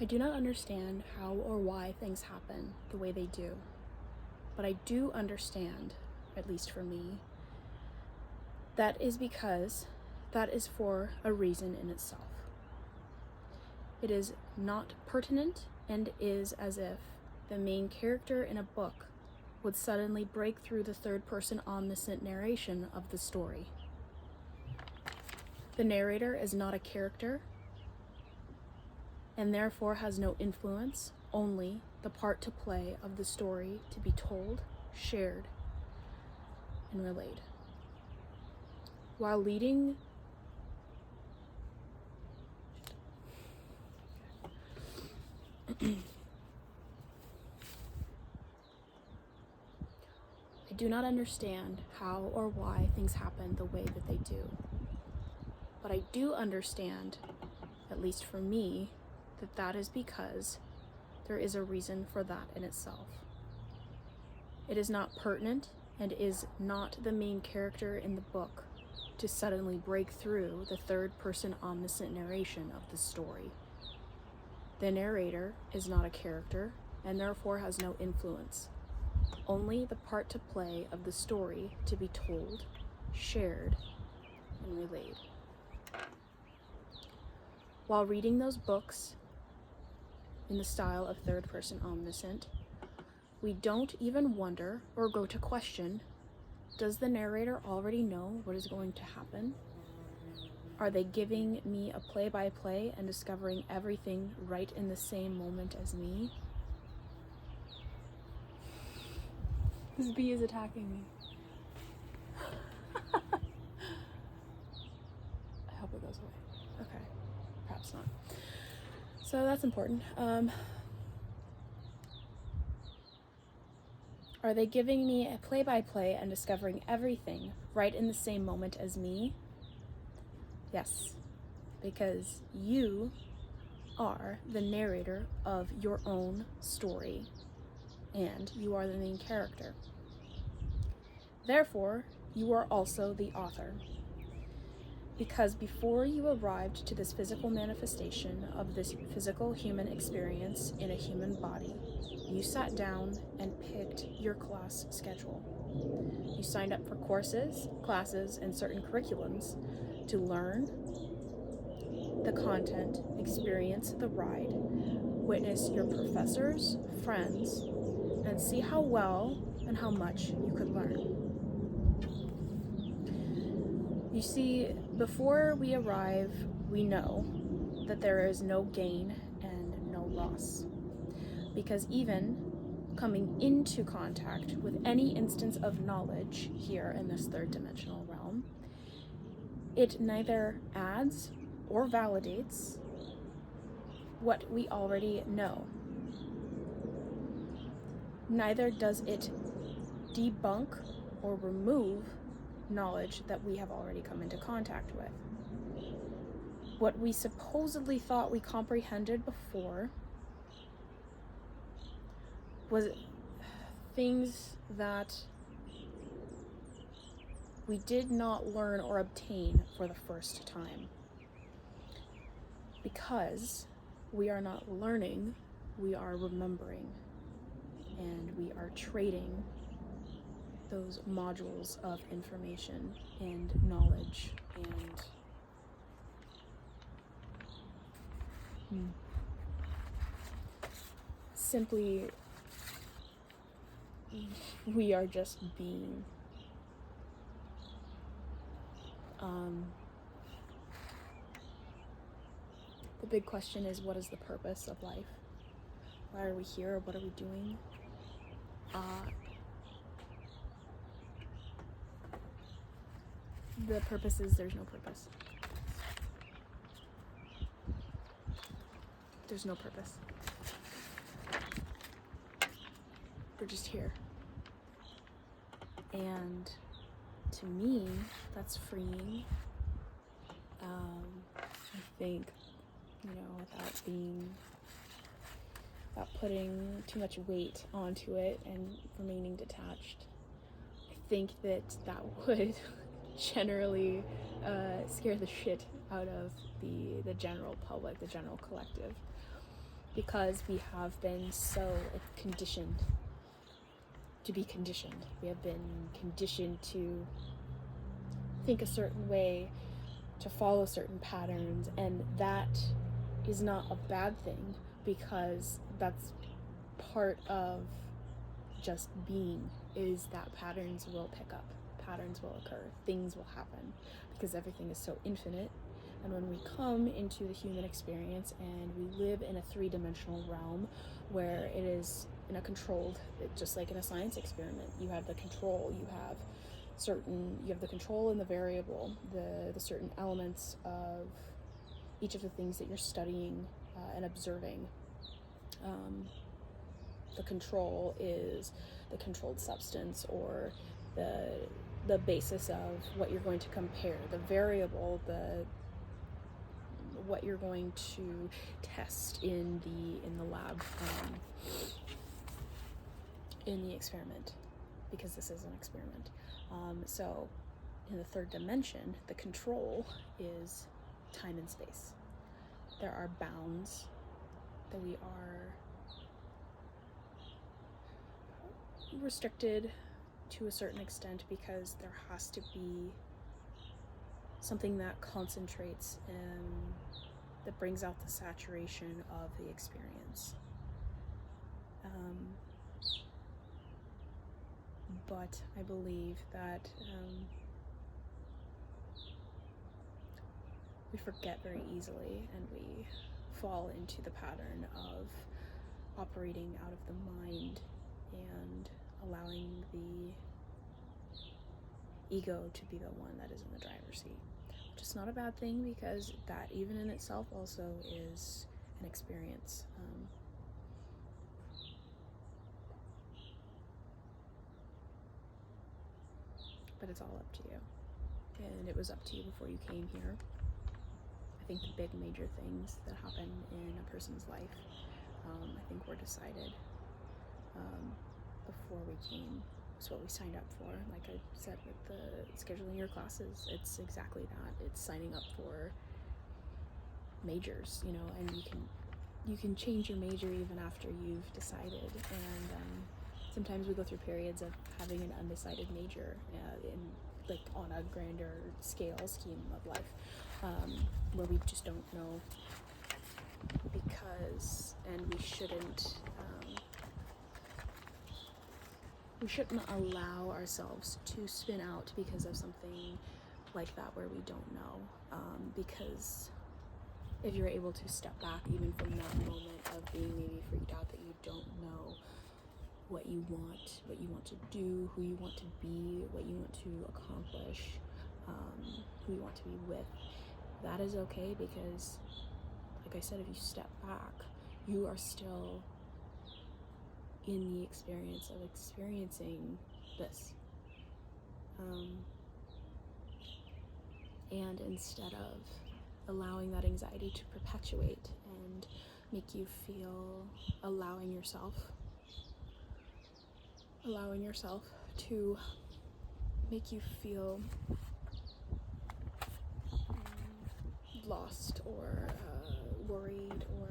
I do not understand how or why things happen the way they do, but I do understand, at least for me, that is because that is for a reason in itself. It is not pertinent and is as if the main character in a book would suddenly break through the third-person omniscient narration of the story. The narrator is not a character and therefore has no influence, only the part to play of the story to be told, shared, and relayed. While leading I do not understand how or why things happen the way that they do, but I do understand, at least for me, that that is because there is a reason for that in itself. It is not pertinent and is not the main character in the book to suddenly break through the third-person omniscient narration of the story. The narrator is not a character and therefore has no influence, only the part to play of the story to be told, shared, and relayed. While reading those books in the style of third-person omniscient, we don't even wonder or go to question, does the narrator already know what is going to happen? Are they giving me a play-by-play and discovering everything right in the same moment as me? This bee is attacking me. I hope it goes away. Okay, perhaps not. So that's important. Are they giving me a play-by-play and discovering everything right in the same moment as me? Yes, because you are the narrator of your own story, and you are the main character. Therefore, you are also the author. Because before you arrived to this physical manifestation of this physical human experience in a human body, you sat down and picked your class schedule. You signed up for courses, classes, and certain curriculums to learn the content, experience the ride, witness your professors, friends, and see how well and how much you could learn. You see, before we arrive, we know that there is no gain and no loss. Because even coming into contact with any instance of knowledge here in this third dimensional realm, it neither adds or validates what we already know. Neither does it debunk or remove knowledge that we have already come into contact with. What we supposedly thought we comprehended before was things that we did not learn or obtain for the first time. Because we are not learning, we are remembering, and we are trading those modules of information and knowledge and simply we are just being. The big question is, what is the purpose of life? Why are we here? What are we doing? The purpose is there's no purpose. There's no purpose. We're just here. And to me, that's freeing. I think, without putting too much weight onto it and remaining detached, I think that would generally scare the shit out of the general public, the general collective. because we have been so conditioned to be conditioned. We have been conditioned to think a certain way, to follow certain patterns, and that is not a bad thing, because that's part of just being, is that patterns will pick up, patterns will occur, things will happen, because everything is so infinite. And when we come into the human experience and we live in a three-dimensional realm where it is in a controlled, just like in a science experiment, you have the control, you have the control and the variable, the certain elements of each of the things that you're studying and observing. The control is the controlled substance, or the basis of what you're going to compare. The variable, what you're going to test in the lab, in the experiment, because this is an experiment. So in the third dimension, the control is time and space. There are bounds that we are restricted to a certain extent, because there has to be something that concentrates and that brings out the saturation of the experience. But I believe that we forget very easily, and we fall into the pattern of operating out of the mind and allowing the ego to be the one that is in the driver's seat, which is not a bad thing, because that even in itself also is an experience. But it's all up to you, and it was up to you before you came here. I think the big major things that happen in a person's life, I think were decided before we came. It's what we signed up for. Like I said, with the scheduling your classes, it's exactly that. It's signing up for majors, and you can change your major even after you've decided. And sometimes we go through periods of having an undecided major on a grander scheme of life, where we just don't know, and we shouldn't allow ourselves to spin out because of something like that where we don't know, because if you're able to step back even from that moment of being maybe freaked out that you don't know what you want to do, who you want to be, what you want to accomplish, who you want to be with, that is okay, because like I said, if you step back, you are still in the experience of experiencing this. And instead of allowing that anxiety to perpetuate and make you feel, allowing yourself to make you feel lost or worried or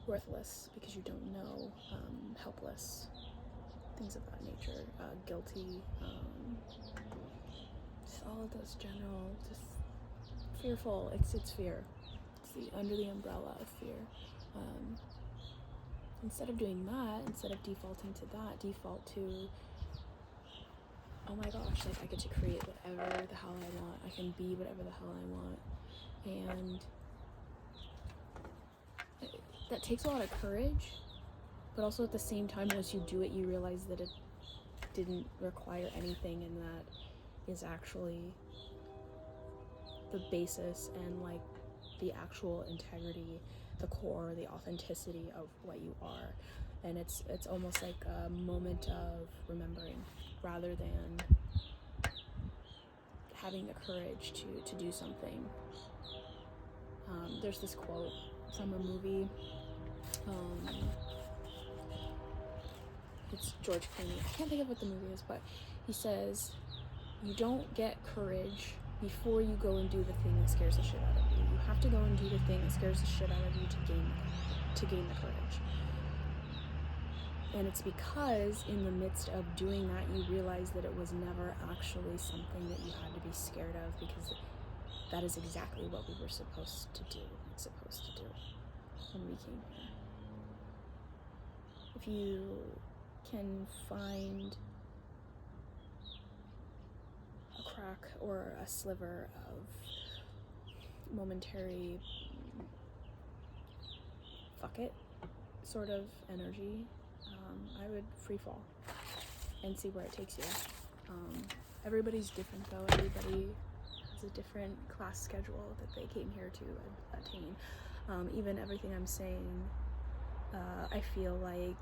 worthless because you don't know, helpless, things of that nature, guilty, just all of those general, just fearful. It's fear. It's under the umbrella of fear. Instead of doing that, instead of defaulting to that, default to, oh my gosh, like I get to create whatever the hell I want. I can be whatever the hell I want. And that takes a lot of courage, but also at the same time, once you do it, you realize that it didn't require anything, and that is actually the basis and like the actual integrity, the core, the authenticity of what you are. And it's almost like a moment of remembering rather than having the courage to do something. There's this quote from a movie. It's George Clooney. I can't think of what the movie is, but he says, you don't get courage before you go and do the thing that scares the shit out of you. You have have to go and do the thing that scares the shit out of you to gain the courage. And it's because in the midst of doing that, you realize that it was never actually something that you had to be scared of, because that is exactly what we were supposed to do when we came here. If you can find a crack or a sliver of momentary fuck it sort of energy, I would free fall and see where it takes you. Everybody's different though. Everybody has a different class schedule that they came here to attain. Even everything I'm saying, I feel like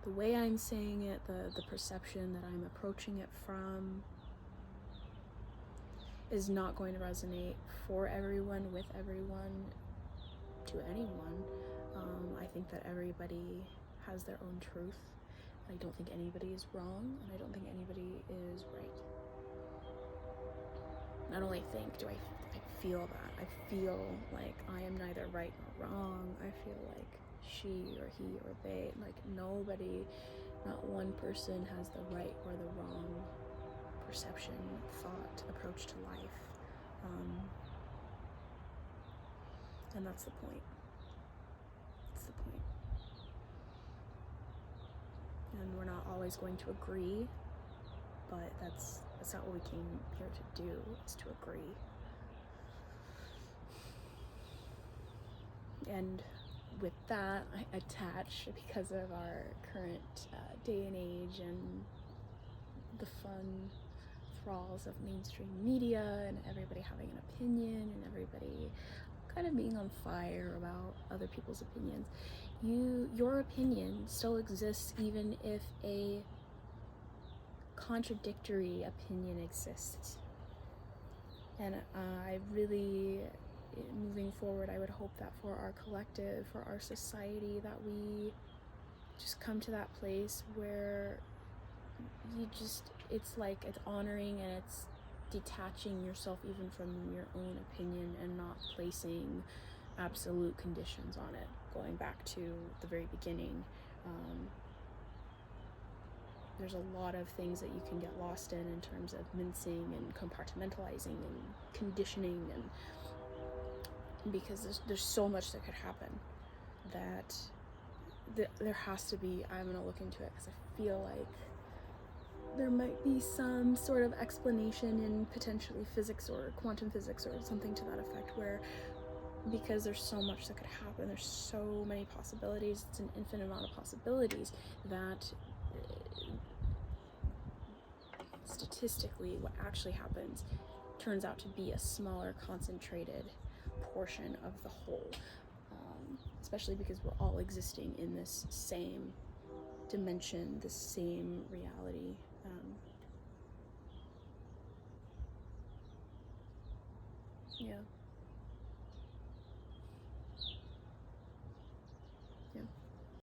the way I'm saying it, the perception that I'm approaching it from, is not going to resonate for everyone, with everyone, to anyone. I think that everybody has their own truth. I don't think anybody is wrong, and I don't think anybody is right. Not only think, do I feel that. I feel like I am neither right nor wrong. I feel like she or he or they, like nobody, not one person has the right or the wrong perception, thought, approach to life. And that's the point. That's the point. And we're not always going to agree, but that's not what we came here to do, is to agree. And with that, I attach, because of our current day and age and the fun thralls of mainstream media and everybody having an opinion and everybody kind of being on fire about other people's opinions, your opinion still exists even if a contradictory opinion exists. And I really, moving forward, I would hope that for our collective, for our society, that we just come to that place where it's honoring and it's detaching yourself even from your own opinion and not placing absolute conditions on it. Going back to the very beginning, there's a lot of things that you can get lost in terms of mincing and compartmentalizing and conditioning, and because there's so much that could happen that there has to be, I'm gonna look into it because I feel like there might be some sort of explanation in potentially physics or quantum physics or something to that effect, where because there's so much that could happen, there's so many possibilities, it's an infinite amount of possibilities, that statistically what actually happens turns out to be a smaller concentrated portion of the whole, especially because we're all existing in this same dimension, this same reality. Yeah.